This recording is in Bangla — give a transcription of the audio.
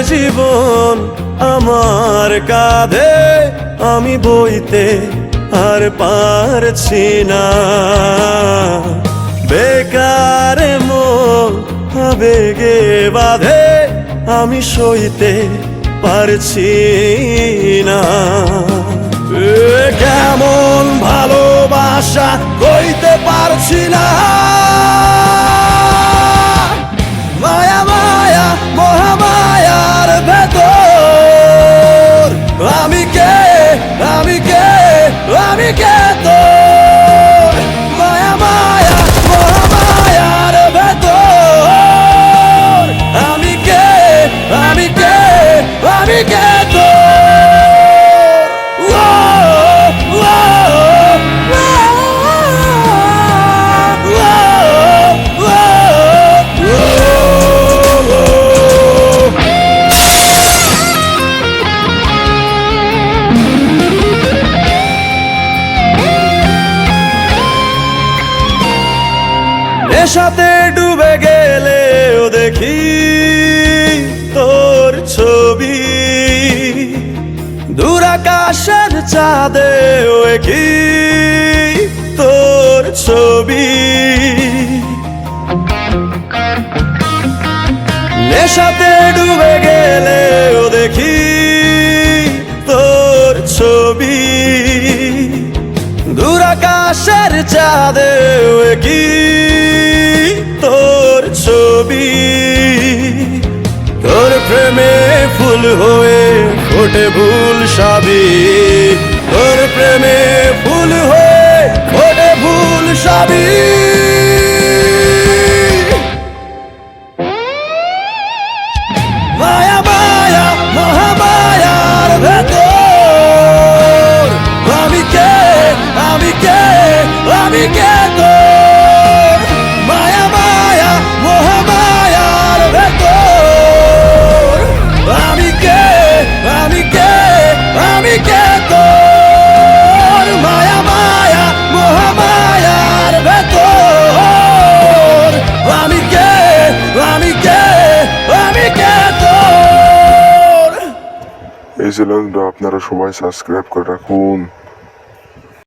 জীবন আমার কাঁধে আমি বইতে আর পারছি না। বেকার মন আবেগে বাঁধে আমি সইতে পারছি না। কেমন ভালোবাসা কইতে পারছি না। মায়া মায়া মহামায়ার ভেতর আমি কে আমি কে আমি কে তোর। মায়া মায়া মহামায়ার ভেতর আমি কে আমি কে আমি কে তোর। নেশাতে ডুবে গেলেও দেখি তোর ছবি, দূর আকাশের চাঁদেও কি তোর ছবি। নেশাতে ডুবে গেলেও দেখি তোর ছবি, দূর আকাশের চাঁদেও কি তোর ছবি। তোর প্রেমে ফুল হয়ে ফোটে ভুল সবই, তোর প্রেমে ফুল হয়ে ফোটে ভুল সবই। মায়া মায়া মহামায়ার ভেতর আমি কে আমি কে আমি কে তোর। মায়া মায়া মহামায়ার ভেতর আমি কে আমি কে আমি কে তোর। মায়া মায়া মহামায়ার ভেতর আমি কে আমি কে আমি কে তোর। এই চ্যানেলটা আপনারা সবাই সাবস্ক্রাইব করে রাখুন।